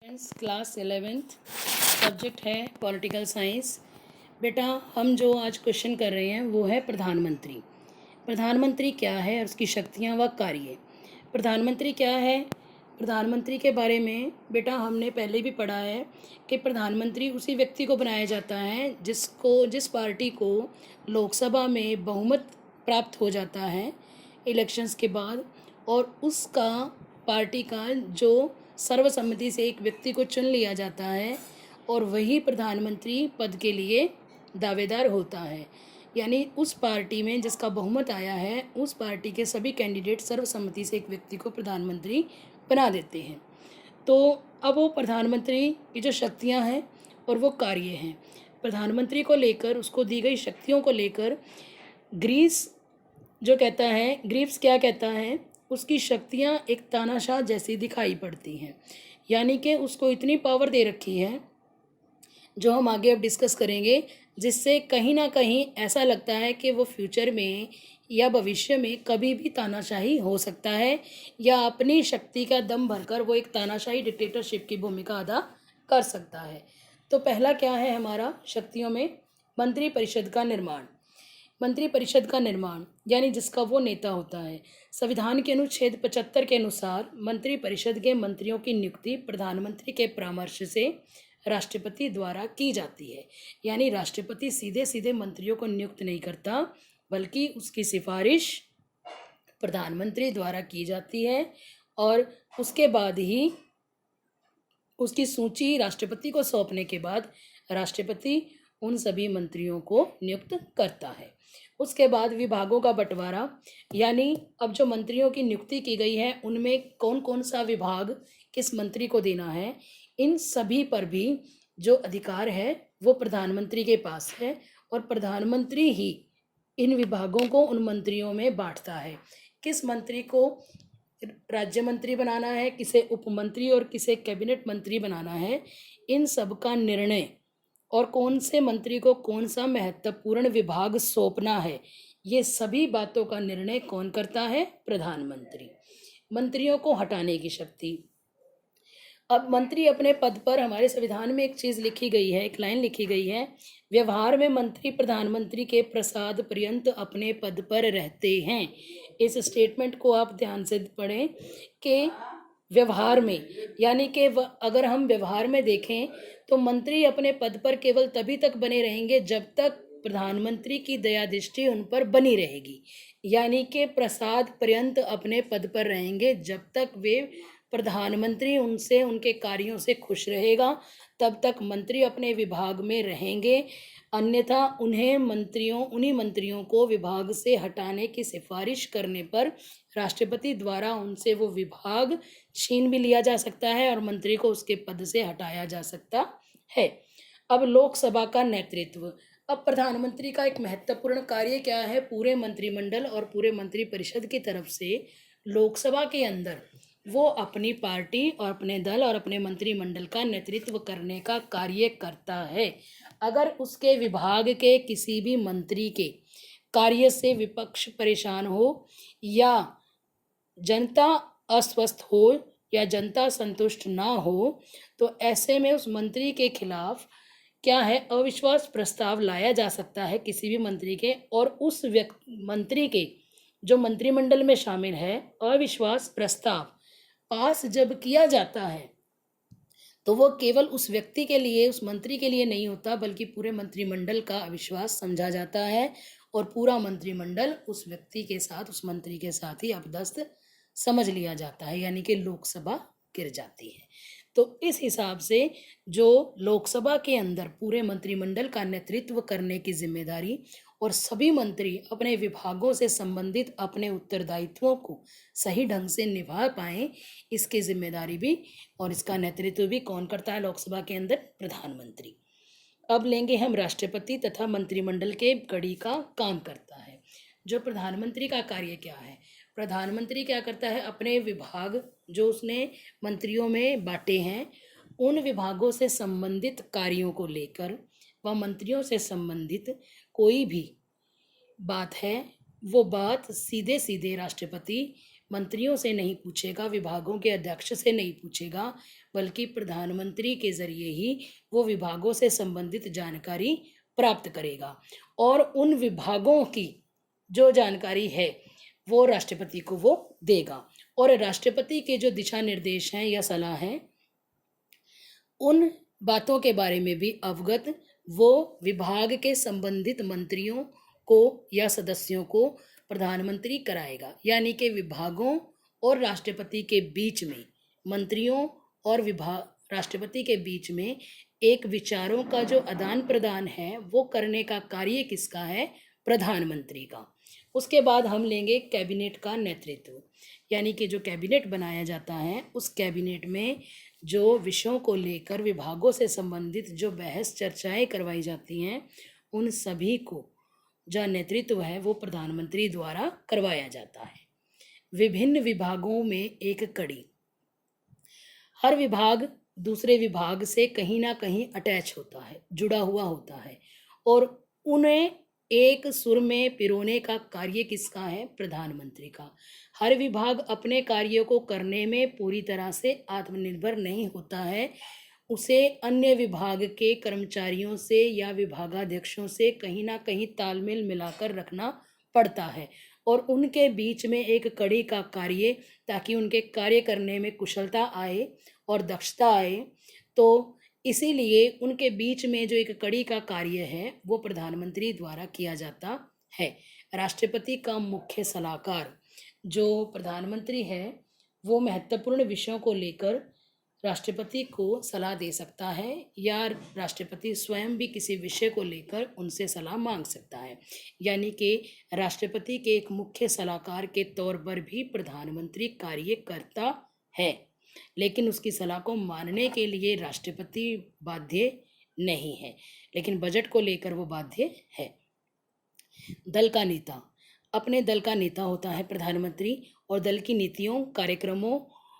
Friends, class 11th subject है political science. बेटा, हम जो आज क्वेश्चन कर रहे हैं वो है प्रधानमंत्री। प्रधानमंत्री क्या है और उसकी शक्तियाँ व कार्य। प्रधानमंत्री क्या है? प्रधानमंत्री के बारे में बेटा हमने पहले भी पढ़ा है कि प्रधानमंत्री उसी व्यक्ति को बनाया जाता है जिस पार्टी को लोकसभा में बहुमत प्राप्त हो जाता है इलेक्शंस के बाद, और उसका पार्टी का जो सर्वसम्मति से एक व्यक्ति को चुन लिया जाता है और वही प्रधानमंत्री पद के लिए दावेदार होता है। यानी उस पार्टी में जिसका बहुमत आया है उस पार्टी के सभी कैंडिडेट सर्वसम्मति से एक व्यक्ति को प्रधानमंत्री बना देते हैं। तो अब वो प्रधानमंत्री की जो शक्तियां हैं और वो कार्य हैं, प्रधानमंत्री को लेकर, उसको दी गई शक्तियों को लेकर ग्रीव्स क्या कहता है, उसकी शक्तियाँ एक तानाशाह जैसी दिखाई पड़ती हैं। यानी कि उसको इतनी पावर दे रखी है, जो हम आगे अब डिस्कस करेंगे, जिससे कहीं ना कहीं ऐसा लगता है कि वो फ्यूचर में या भविष्य में कभी भी तानाशाही हो सकता है, या अपनी शक्ति का दम भरकर वो एक तानाशाही डिक्टेटरशिप की भूमिका अदा कर सकता है। तो पहला क्या है हमारा शक्तियों में? मंत्रिपरिषद का निर्माण। मंत्रिपरिषद का निर्माण यानी जिसका वो नेता होता है। संविधान के अनुच्छेद 75 के अनुसार मंत्रिपरिषद के मंत्रियों की नियुक्ति प्रधानमंत्री के परामर्श से राष्ट्रपति द्वारा की जाती है। यानी राष्ट्रपति सीधे सीधे मंत्रियों को नियुक्त नहीं करता, बल्कि उसकी सिफारिश प्रधानमंत्री द्वारा की जाती है और उसके बाद ही उसकी सूची राष्ट्रपति को सौंपने के बाद राष्ट्रपति उन सभी मंत्रियों को नियुक्त करता है। उसके बाद विभागों का बंटवारा, यानी अब जो मंत्रियों की नियुक्ति की गई है उनमें कौन कौन सा विभाग किस मंत्री को देना है, इन सभी पर भी जो अधिकार है वो प्रधानमंत्री के पास है, और प्रधानमंत्री ही इन विभागों को उन मंत्रियों में बांटता है। किस मंत्री को राज्य मंत्री बनाना है, किसे उपमंत्री और किसे कैबिनेट मंत्री बनाना है, इन सब का निर्णय, और कौन से मंत्री को कौन सा महत्वपूर्ण विभाग सौंपना है, ये सभी बातों का निर्णय कौन करता है? प्रधानमंत्री। मंत्रियों को हटाने की शक्ति। अब मंत्री अपने पद पर, हमारे संविधान में एक चीज़ लिखी गई है, एक लाइन लिखी गई है, व्यवहार में मंत्री प्रधानमंत्री के प्रसाद पर्यंत अपने पद पर रहते हैं। इस स्टेटमेंट को आप ध्यान से पढ़ें कि व्यवहार में, यानी कि अगर हम व्यवहार में देखें तो मंत्री अपने पद पर केवल तभी तक बने रहेंगे जब तक प्रधानमंत्री की दया दृष्टि उन पर बनी रहेगी। यानी कि प्रसाद पर्यंत अपने पद पर रहेंगे जब तक वे प्रधानमंत्री उनसे, उनके कार्यों से खुश रहेगा, तब तक मंत्री अपने विभाग में रहेंगे। अन्यथा उन्हीं मंत्रियों को विभाग से हटाने की सिफारिश करने पर राष्ट्रपति द्वारा उनसे वो विभाग छीन भी लिया जा सकता है और मंत्री को उसके पद से हटाया जा सकता है। अब लोकसभा का नेतृत्व। अब प्रधानमंत्री का एक महत्वपूर्ण कार्य क्या है? पूरे मंत्रिमंडल और पूरे मंत्रिपरिषद की तरफ से लोकसभा के अंदर वो अपनी पार्टी और अपने दल और अपने मंत्रिमंडल का नेतृत्व करने का कार्य करता है। अगर उसके विभाग के किसी भी मंत्री के कार्य से विपक्ष परेशान हो, या जनता अस्वस्थ हो, या जनता संतुष्ट ना हो, तो ऐसे में उस मंत्री के खिलाफ क्या है? अविश्वास प्रस्ताव लाया जा सकता है किसी भी मंत्री के, और उस मंत्री के जो मंत्रिमंडल में शामिल है, अविश्वास प्रस्ताव पास जब किया जाता है तो वो केवल उस व्यक्ति के लिए, उस मंत्री के लिए नहीं होता, बल्कि पूरे मंत्रिमंडल का अविश्वास समझा जाता है और पूरा मंत्रिमंडल उस व्यक्ति के साथ, उस मंत्री के साथ ही अपदस्थ समझ लिया जाता है, यानी कि लोकसभा गिर जाती है। तो इस हिसाब से जो लोकसभा के अंदर पूरे मंत्रिमंडल का नेतृत्व करने की जिम्मेदारी, और सभी मंत्री अपने विभागों से संबंधित अपने उत्तरदायित्वों को सही ढंग से निभा पाएं, इसकी जिम्मेदारी भी और इसका नेतृत्व भी कौन करता है लोकसभा के अंदर? प्रधानमंत्री। अब लेंगे हम राष्ट्रपति तथा मंत्रिमंडल के कड़ी का काम करता है। जो प्रधानमंत्री का कार्य क्या है? प्रधानमंत्री क्या करता है? अपने विभाग जो उसने मंत्रियों में बांटे हैं, उन विभागों से संबंधित कार्यों को लेकर व मंत्रियों से संबंधित कोई भी बात है, वो बात सीधे सीधे राष्ट्रपति मंत्रियों से नहीं पूछेगा, विभागों के अध्यक्ष से नहीं पूछेगा, बल्कि प्रधानमंत्री के जरिए ही वो विभागों से संबंधित जानकारी प्राप्त करेगा और उन विभागों की जो जानकारी है वो राष्ट्रपति को वो देगा। और राष्ट्रपति के जो दिशा निर्देश हैं या सलाह हैं, उन बातों के बारे में भी अवगत वो विभाग के संबंधित मंत्रियों को या सदस्यों को प्रधानमंत्री कराएगा। यानी कि विभागों और राष्ट्रपति के बीच में, मंत्रियों और राष्ट्रपति के बीच में एक विचारों का जो आदान प्रदान है वो करने का कार्य किसका है? प्रधानमंत्री का। उसके बाद हम लेंगे कैबिनेट का नेतृत्व। यानी कि जो कैबिनेट बनाया जाता है उस कैबिनेट में जो विषयों को लेकर विभागों से संबंधित जो बहस चर्चाएं करवाई जाती हैं उन सभी को जो नेतृत्व है वो प्रधानमंत्री द्वारा करवाया जाता है। विभिन्न विभागों में एक कड़ी, हर विभाग दूसरे विभाग से कहीं ना कहीं अटैच होता है, जुड़ा हुआ होता है, और उन्हें एक सुर में पिरोने का कार्य किसका है? प्रधानमंत्री का। हर विभाग अपने कार्यों को करने में पूरी तरह से आत्मनिर्भर नहीं होता है, उसे अन्य विभाग के कर्मचारियों से या विभागाध्यक्षों से कहीं ना कहीं तालमेल मिलाकर रखना पड़ता है और उनके बीच में एक कड़ी का कार्य, ताकि उनके कार्य करने में कुशलता आए और दक्षता आए। तो इसीलिए उनके बीच में जो एक कड़ी का कार्य है वो प्रधानमंत्री द्वारा किया जाता है। राष्ट्रपति का मुख्य सलाहकार जो प्रधानमंत्री है वो महत्वपूर्ण विषयों को लेकर राष्ट्रपति को सलाह दे सकता है या राष्ट्रपति स्वयं भी किसी विषय को लेकर उनसे सलाह मांग सकता है। यानी कि राष्ट्रपति के एक मुख्य सलाहकार के तौर पर भी प्रधानमंत्री कार्य करता है, लेकिन उसकी सलाह को मानने के लिए राष्ट्रपति बाध्य नहीं है, लेकिन बजट को लेकर वो बाध्य है। दल का नेता, अपने दल का नेता होता है प्रधानमंत्री और दल की नीतियों कार्यक्रमों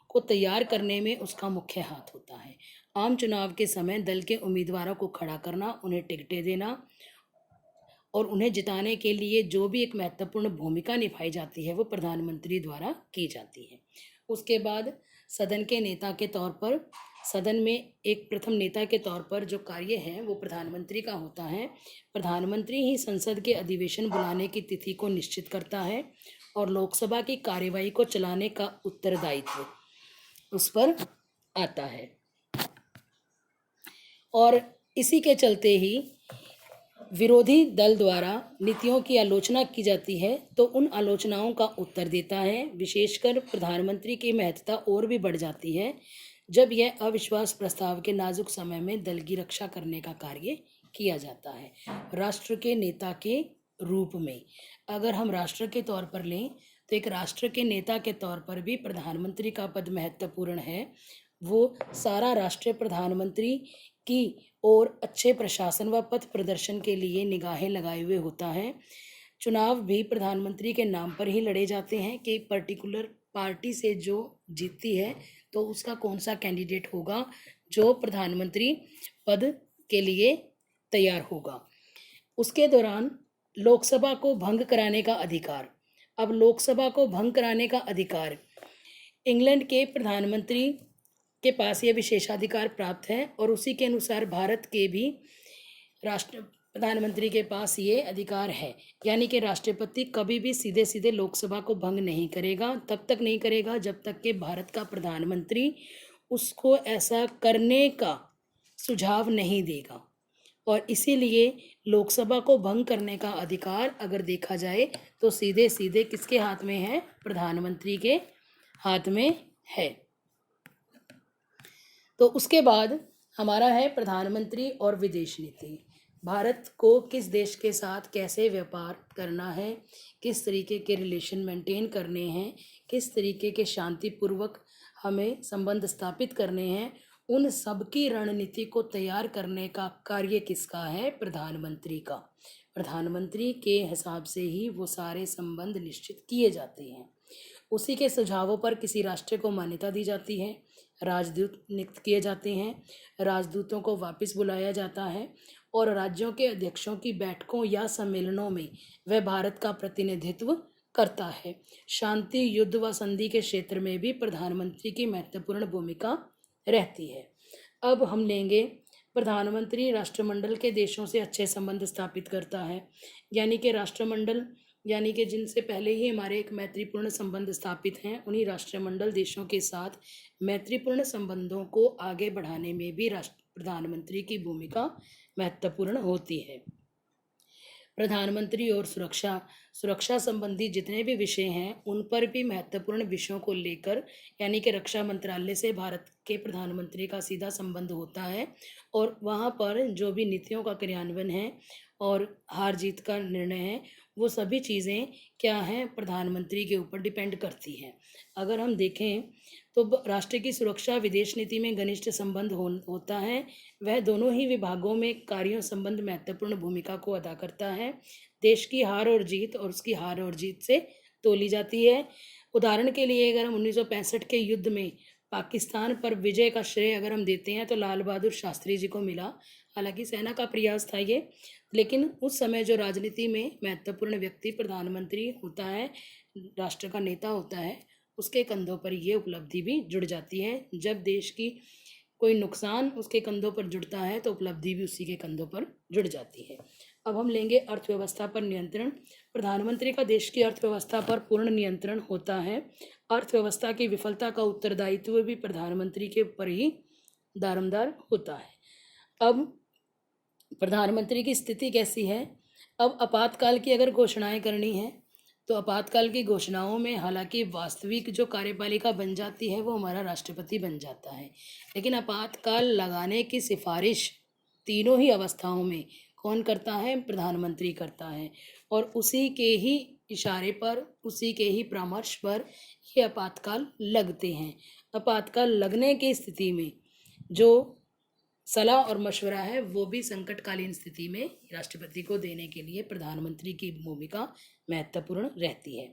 को तैयार करने में उसका मुख्य हाथ होता है। आम चुनाव के समय दल के उम्मीदवारों को खड़ा करना, उन्हें टिकटें देना और उन्हें जिताने के लिए जो भी एक महत्वपूर्ण भूमिका निभाई जाती है वो प्रधानमंत्री द्वारा की जाती है। उसके बाद सदन के नेता के तौर पर, सदन में एक प्रथम नेता के तौर पर जो कार्य है वो प्रधानमंत्री का होता है। प्रधानमंत्री ही संसद के अधिवेशन बुलाने की तिथि को निश्चित करता है और लोकसभा की कार्यवाही को चलाने का उत्तरदायित्व उस पर आता है। और इसी के चलते ही विरोधी दल द्वारा नीतियों की आलोचना की जाती है तो उन आलोचनाओं का उत्तर देता है। विशेषकर प्रधानमंत्री की महत्ता और भी बढ़ जाती है जब यह अविश्वास प्रस्ताव के नाजुक समय में दल की रक्षा करने का कार्य किया जाता है। राष्ट्र के नेता के रूप में अगर हम राष्ट्र के तौर पर लें तो एक राष्ट्र के नेता के तौर पर भी प्रधानमंत्री का पद महत्वपूर्ण है। वो सारा राष्ट्र प्रधानमंत्री की और अच्छे प्रशासन व पथ प्रदर्शन के लिए निगाहें लगाए हुए होता है। चुनाव भी प्रधानमंत्री के नाम पर ही लड़े जाते हैं कि पर्टिकुलर पार्टी से जो जीतती है तो उसका कौन सा कैंडिडेट होगा जो प्रधानमंत्री पद के लिए तैयार होगा। उसके दौरान लोकसभा को भंग कराने का अधिकार, अब लोकसभा को भंग कराने का अधिकार इंग्लैंड के प्रधानमंत्री के पास ये विशेषाधिकार प्राप्त है और उसी के अनुसार भारत के भी प्रधानमंत्री के पास ये अधिकार है। यानी कि राष्ट्रपति कभी भी सीधे सीधे लोकसभा को भंग नहीं करेगा, तब तक नहीं करेगा जब तक कि भारत का प्रधानमंत्री उसको ऐसा करने का सुझाव नहीं देगा। और इसीलिए लोकसभा को भंग करने का अधिकार अगर देखा जाए तो सीधे सीधे किसके हाथ में है? प्रधानमंत्री के हाथ में है। तो उसके बाद हमारा है प्रधानमंत्री और विदेश नीति। भारत को किस देश के साथ कैसे व्यापार करना है, किस तरीके के रिलेशन मेंटेन करने हैं, किस तरीके के शांतिपूर्वक हमें संबंध स्थापित करने हैं, उन सब की रणनीति को तैयार करने का कार्य किसका है? प्रधानमंत्री का। प्रधानमंत्री के हिसाब से ही वो सारे संबंध निश्चित किए जाते हैं। उसी के सुझावों पर किसी राष्ट्र को मान्यता दी जाती है, राजदूत नियुक्त किए जाते हैं, राजदूतों को वापस बुलाया जाता है और राज्यों के अध्यक्षों की बैठकों या सम्मेलनों में वह भारत का प्रतिनिधित्व करता है। शांति, युद्ध व संधि के क्षेत्र में भी प्रधानमंत्री की महत्वपूर्ण भूमिका रहती है। अब हम लेंगे प्रधानमंत्री राष्ट्रमंडल के देशों से अच्छे संबंध स्थापित करता है, यानी कि राष्ट्रमंडल यानी कि जिनसे पहले ही हमारे एक मैत्रीपूर्ण संबंध स्थापित हैं, उन्हीं राष्ट्रमंडल देशों के साथ मैत्रीपूर्ण संबंधों को आगे बढ़ाने में भी प्रधानमंत्री की भूमिका महत्वपूर्ण होती है। प्रधानमंत्री और सुरक्षा संबंधी जितने भी विषय हैं उन पर भी महत्वपूर्ण विषयों को लेकर, यानी कि रक्षा मंत्रालय से भारत के प्रधानमंत्री का सीधा संबंध होता है और वहाँ पर जो भी नीतियों का क्रियान्वयन है और हार जीत का निर्णय है, वो सभी चीज़ें क्या हैं, प्रधानमंत्री के ऊपर डिपेंड करती हैं। अगर हम देखें तो राष्ट्र की सुरक्षा विदेश नीति में घनिष्ठ संबंध होता है। वह दोनों ही विभागों में कार्यों संबंध महत्वपूर्ण भूमिका को अदा करता है। देश की हार और जीत और उसकी हार और जीत से तोली जाती है। उदाहरण के लिए अगर हम 1965 के युद्ध में पाकिस्तान पर विजय का श्रेय अगर हम देते हैं तो लाल बहादुर शास्त्री जी को मिला। हालांकि सेना का प्रयास था ये, लेकिन उस समय जो राजनीति में महत्वपूर्ण व्यक्ति प्रधानमंत्री होता है, राष्ट्र का नेता होता है, उसके कंधों पर ये उपलब्धि भी जुड़ जाती है। जब देश की कोई नुकसान उसके कंधों पर जुड़ता है तो उपलब्धि भी उसी के कंधों पर जुड़ जाती है। अब हम लेंगे अर्थव्यवस्था पर नियंत्रण। प्रधानमंत्री का देश की अर्थव्यवस्था पर पूर्ण नियंत्रण होता है। अर्थव्यवस्था की विफलता का उत्तरदायित्व भी प्रधानमंत्री के ऊपर ही दारोमदार होता है। अब प्रधानमंत्री की स्थिति कैसी है? अब आपातकाल की अगर घोषणाएं करनी है तो आपातकाल की घोषणाओं में हालांकि वास्तविक जो कार्यपालिका बन जाती है वो हमारा राष्ट्रपति बन जाता है, लेकिन आपातकाल लगाने की सिफारिश तीनों ही अवस्थाओं में कौन करता है? प्रधानमंत्री करता है। और उसी के ही इशारे पर, उसी के ही परामर्श पर ये आपातकाल लगते हैं। आपातकाल लगने की स्थिति में जो सलाह और मशवरा है वो भी संकटकालीन स्थिति में राष्ट्रपति को देने के लिए प्रधानमंत्री की भूमिका महत्वपूर्ण रहती है।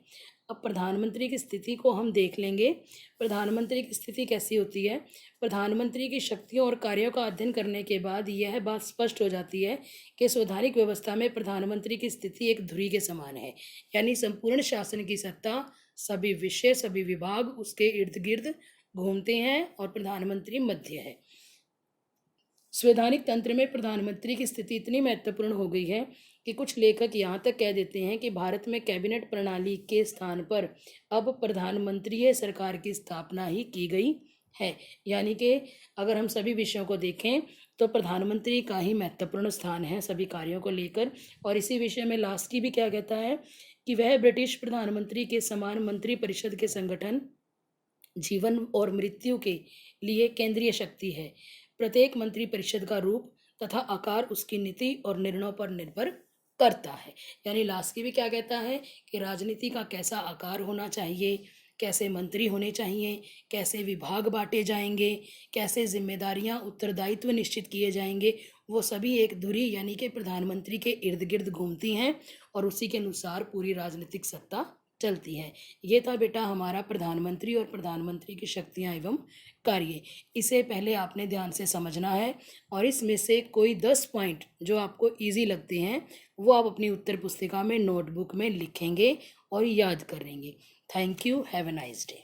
अब प्रधानमंत्री की स्थिति को हम देख लेंगे। प्रधानमंत्री की स्थिति कैसी होती है? प्रधानमंत्री की शक्तियों और कार्यों का अध्ययन करने के बाद यह बात स्पष्ट हो जाती है कि संवैधानिक व्यवस्था में प्रधानमंत्री की स्थिति एक धुरी के समान है, यानी संपूर्ण शासन की सत्ता, सभी विषय, सभी विभाग उसके इर्द गिर्द घूमते हैं और प्रधानमंत्री मध्य है। संवैधानिक तंत्र में प्रधानमंत्री की स्थिति इतनी महत्वपूर्ण हो गई है कि कुछ लेखक यहाँ तक कह देते हैं कि भारत में कैबिनेट प्रणाली के स्थान पर अब प्रधानमंत्रीय सरकार की स्थापना ही की गई है। यानी कि अगर हम सभी विषयों को देखें तो प्रधानमंत्री का ही महत्वपूर्ण स्थान है सभी कार्यों को लेकर। और इसी विषय में लास्की भी क्या कहता है कि वह ब्रिटिश प्रधानमंत्री के समान मंत्रिपरिषद के संगठन, जीवन और मृत्यु के लिए केंद्रीय शक्ति है। प्रत्येक मंत्रिपरिषद का रूप तथा आकार उसकी नीति और निर्णयों पर निर्भर करता है। यानी लास्की भी क्या कहता है कि राजनीति का कैसा आकार होना चाहिए, कैसे मंत्री होने चाहिए, कैसे विभाग बांटे जाएंगे, कैसे जिम्मेदारियां, उत्तरदायित्व निश्चित किए जाएंगे, वो सभी एक धुरी यानी कि प्रधानमंत्री के इर्द गिर्द घूमती हैं और उसी के अनुसार पूरी राजनीतिक सत्ता चलती है। ये था बेटा हमारा प्रधानमंत्री और प्रधानमंत्री की शक्तियाँ एवं कार्य। इसे पहले आपने ध्यान से समझना है और इसमें से कोई 10 पॉइंट जो आपको इजी लगते हैं वो आप अपनी उत्तर पुस्तिका में नोटबुक में लिखेंगे और याद करेंगे। Thank you, have a nice day.